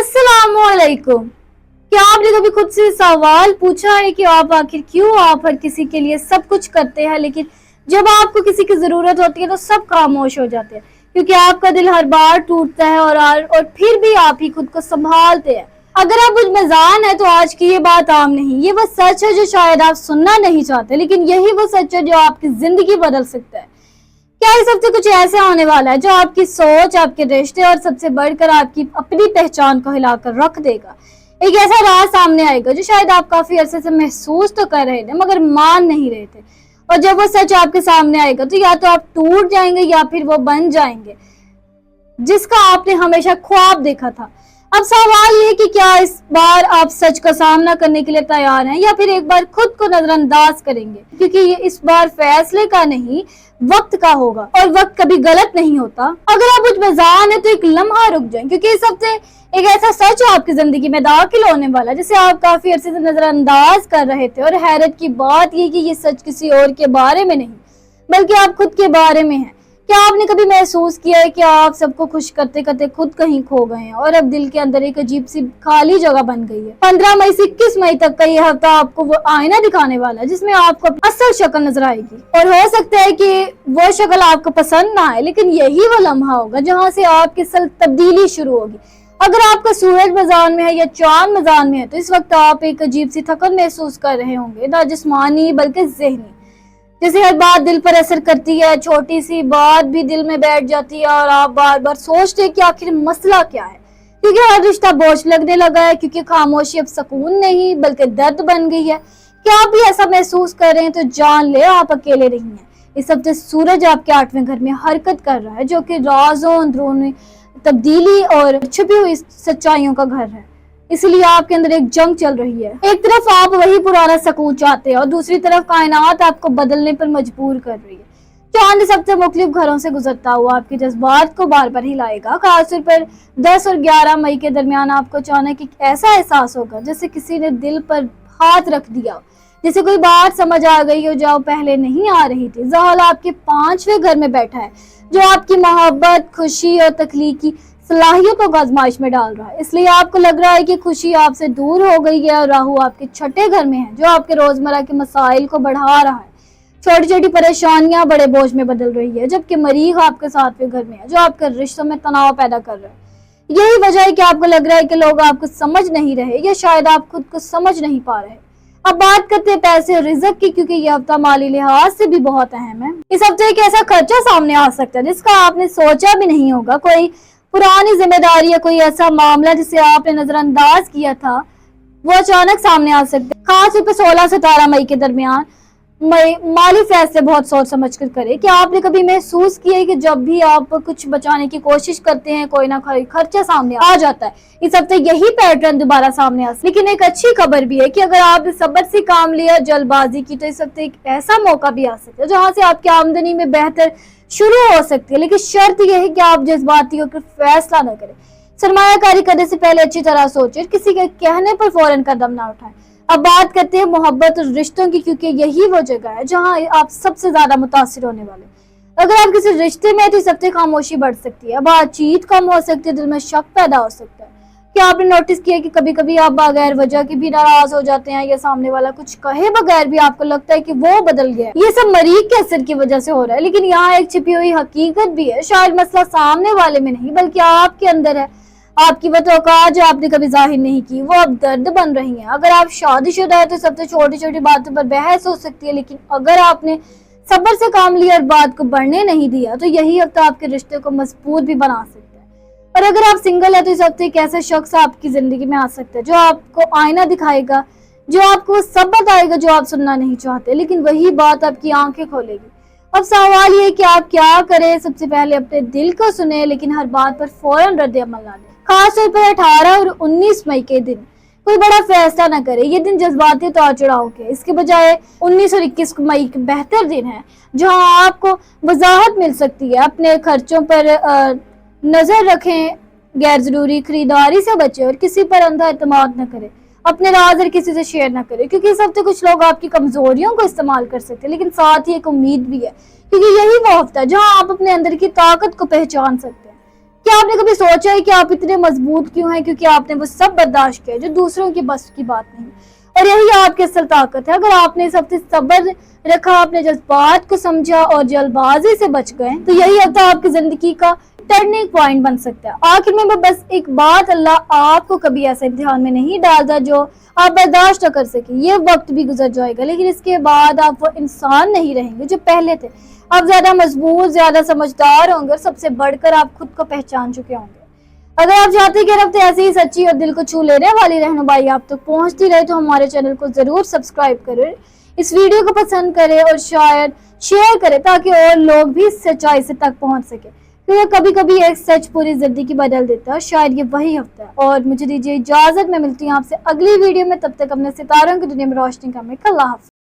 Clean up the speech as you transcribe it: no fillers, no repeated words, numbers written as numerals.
अस्सलामुअलैकुम। क्या आपने कभी खुद से सवाल पूछा है कि आप आखिर क्यों आप हर किसी के लिए सब कुछ करते हैं, लेकिन जब आपको किसी की जरूरत होती है तो सब खामोश हो जाते हैं, क्योंकि आपका दिल हर बार टूटता है और फिर भी आप ही खुद को संभालते हैं। अगर आप मुझ में जान है तो आज की ये बात आम नहीं, ये वो सच है जो शायद आप सुनना नहीं चाहते, लेकिन यही वो सच है जो आपकी जिंदगी बदल सकता है। क्या इस हफ्ते कुछ ऐसा होने वाला है जो आपकी सोच, आपके रिश्ते और सबसे बढ़कर आपकी अपनी पहचान को हिलाकर रख देगा। एक ऐसा राज सामने आएगा जो शायद आप काफी अरसे से महसूस तो कर रहे थे मगर मान नहीं रहे थे, और जब वो सच आपके सामने आएगा तो या तो आप टूट जाएंगे या फिर वो बन जाएंगे जिसका आपने हमेशा ख्वाब देखा था। अब सवाल ये कि क्या इस बार आप सच का सामना करने के लिए तैयार हैं या फिर एक बार खुद को नजरअंदाज करेंगे, क्योंकि ये इस बार फैसले का नहीं वक्त का होगा, और वक्त कभी गलत नहीं होता। अगर आप मुझ में जान है तो एक लम्हा रुक जाएं, क्योंकि इस हफ्ते एक ऐसा सच आपकी जिंदगी में दाखिल होने वाला है जिसे आप काफी अरसे से नजरअंदाज कर रहे थे। और हैरत की बात ये कि ये सच किसी और के बारे में नहीं बल्कि आप खुद के बारे में है। क्या आपने कभी महसूस किया है कि आप सबको खुश करते करते खुद कहीं खो गए हैं और अब दिल के अंदर एक अजीब सी खाली जगह बन गई है। 15 मई से 21 मई तक का ये हफ्ता आपको वो आईना दिखाने वाला है जिसमें आपको असल शक्ल नजर आएगी, और हो सकता है कि वो शक्ल आपको पसंद ना आए, लेकिन यही वो लम्हा होगा जहाँ से आपकी असल तब्दीली शुरू होगी। अगर आपका सूरज मैदान में है या चांद मैदान में है तो इस वक्त आप एक अजीब सी थकन महसूस कर रहे होंगे, ना जिस्मानी बल्कि ज़हनी। जैसे हर बात दिल पर असर करती है, छोटी सी बात भी दिल में बैठ जाती है और आप बार बार सोचते हैं कि आखिर मसला क्या है, क्योंकि हर रिश्ता बोझ लगने लगा है, क्योंकि खामोशी अब सुकून नहीं बल्कि दर्द बन गई है। क्या आप भी ऐसा महसूस कर रहे हैं तो जान ले आप अकेले नहीं हैं। इस हफ्ते सूरज आपके 8वें घर में हरकत कर रहा है जो कि राज़ों, अंदरूनी तब्दीली और छुपी हुई सच्चाइयों का घर है, इसलिए आपके अंदर एक जंग चल रही है। एक तरफ आप वही पुराना सुकून चाहते हैं और दूसरी तरफ कायनात आपको बदलने पर मजबूर कर रही है। चांद सबसे मुख्तलिफ घरों से गुजरता हुआ आपके जज्बात को बार बार हिलाएगा। खासतौर पर 10 और 11 मई के दरमियान आपको अचानक एक ऐसा एहसास होगा जैसे किसी ने दिल पर हाथ रख दिया, जैसे कोई बात समझ आ गई हो जो पहले नहीं आ रही थी। ज़हल आपके 5वें घर में बैठा है जो आपकी मोहब्बत, खुशी और तख्लीक की सलाहियतों को आजमाइश में डाल रहा है। इसलिए आपको लग रहा है कि खुशी आपसे दूर हो गई है, और राहु आपके 6ठे घर में है जो आपके रोजमर्रा के मसाइल को बढ़ा रहा है। छोटी छोटी परेशानियां बड़े बोझ में बदल रही है, जबकि मरीख आपके 7वें घर में है जो आपके रिश्तों में तनाव पैदा कर रहा है। यही वजह है कि आपको लग रहा है कि लोग आपको समझ नहीं रहे या शायद आप खुद को समझ नहीं पा रहे। अब बात करते हैं पैसे और रिज़्क की, क्योंकि यह हफ्ता माली लिहाज से भी बहुत अहम है। इस हफ्ते एक ऐसा खर्चा सामने आ सकता है जिसका आपने सोचा भी नहीं होगा। कोई पुरानी जिम्मेदारी या कोई ऐसा मामला जिसे आपने नजरअंदाज किया था वो अचानक सामने आ सकता है। खासतौर पर 16 से 18 मई के दरमियान माली फैसले बहुत सोच समझ कर करें। क्या आपने कभी महसूस किया है कि जब भी आप कुछ बचाने की कोशिश करते हैं कोई ना कोई खर्चा सामने आ जाता है। इस हफ्ते यही पैटर्न दोबारा सामने आ सकता है, लेकिन एक अच्छी खबर भी है कि अगर आपने सब्र से काम लिया, जल्दबाजी की, तो इस हफ्ते एक ऐसा मौका भी आ सकता है जहाँ से आपकी आमदनी में बेहतर शुरू हो सकती है, लेकिन शर्त यह है कि आप जज्बाती होकर फैसला न करें। सरमायाकारी करने से पहले अच्छी तरह सोचें, किसी के कहने पर फौरन कदम ना उठाएं। अब बात करते हैं मोहब्बत और रिश्तों की, क्योंकि यही वो जगह है जहां आप सबसे ज्यादा मुतासिर होने वाले। अगर आप किसी रिश्ते में तो इस हफ्ते खामोशी बढ़ सकती है, बातचीत कम हो सकती है, दिल में शक पैदा हो सकता है। क्या आपने नोटिस किया कि कभी कभी आप बगैर वजह के भी नाराज हो जाते हैं, या सामने वाला कुछ कहे बगैर भी आपको लगता है कि वो बदल गया। ये सब मरीज के असर की वजह से हो रहा है, लेकिन यहाँ एक छिपी हुई हकीकत भी है। शायद मसला सामने वाले में नहीं बल्कि आपके अंदर है। आपकी वो तवक्कुआत जो आपने कभी जाहिर नहीं की वो अब दर्द बन रही है। अगर आप शादीशुदा है तो सबसे छोटी छोटी बातों पर बहस हो सकती है, लेकिन अगर आपने सब्र से काम लिया और बात को बढ़ने नहीं दिया तो यही हफ्ता आपके रिश्ते को मजबूत भी बना सकता है। और अगर आप सिंगल है तो इस हफ्ते एक ऐसा शख्स आपकी जिंदगी में आ सकता है जो आपको आईना दिखाएगा, जो आपको सब बताएगा जो आप सुनना नहीं चाहते, लेकिन वही बात आपकी आंखें खोलेगी। अब सवाल ये कि आप क्या करें। सबसे पहले अपने दिल को सुने, लेकिन हर बात पर फौरन रद्द-ए-अमल ना दें। खासतौर पर 18 और 19 मई के दिन कोई बड़ा फैसला न करे। ये दिन जज्बाती उतार चढ़ाव के, इसके बजाय 19 और 21 मई के बेहतर दिन है जहां आपको वजाहत मिल सकती है। अपने खर्चों पर नजर रखें, गैर जरूरी खरीदारी से बचें और किसी पर अंधा एतमाद न करें। अपने राज हर किसी से शेयर न करें, क्योंकि इस हफ्ते कुछ लोग आपकी कमजोरियों को इस्तेमाल कर सकते हैं, लेकिन साथ ही एक उम्मीद भी है, क्योंकि यही वो हफ्ता है जहां आप अपने अंदर की ताकत को पहचान सकते हैं। क्या आपने कभी सोचा है कि आप इतने मजबूत क्यों हैं? क्योंकि आपने वो सब बर्दाश्त किया जो दूसरों की बस की बात नहीं। और यही आपकी असल ताकत है। अगर आपने इस हफ्ते सब्र रखा, अपने जज्बात को समझा और जल्दबाजी से बच गए, तो यही हफ्ता आपकी जिंदगी का टर्निंग पॉइंट बन सकता है। आखिर में मैं बस एक बात, अल्लाह आपको कभी ऐसे इम्तिहान में नहीं डालता जो आप बर्दाश्त न कर सके। ये वक्त भी गुजर जाएगा, लेकिन इसके बाद आप वो इंसान नहीं रहेंगे जो पहले थे। आप ज्यादा मजबूत, ज्यादा समझदार होंगे और सबसे बढ़कर आप खुद को पहचान चुके होंगे। अगर आप चाहते हैं कि हर हफ्ते ऐसी ही सच्ची और दिल को छू लेने वाली रहनुमाई आप तक पहुंचती रहे, तो हमारे चैनल को जरूर सब्सक्राइब करें, इस वीडियो को पसंद करें और शायद शेयर करें, ताकि और लोग भी सच्चाई से तक पहुंच सके। क्योंकि कभी कभी एक सच पूरी जिंदगी बदल देता है। शायद ये वही हफ्ता है। और मुझे दीजिए इजाजत, मैं मिलती हूँ आपसे अगली वीडियो में। तब तक अपने सितारों की दुनिया में रोशनी का। अल्लाह हाफ़िज़।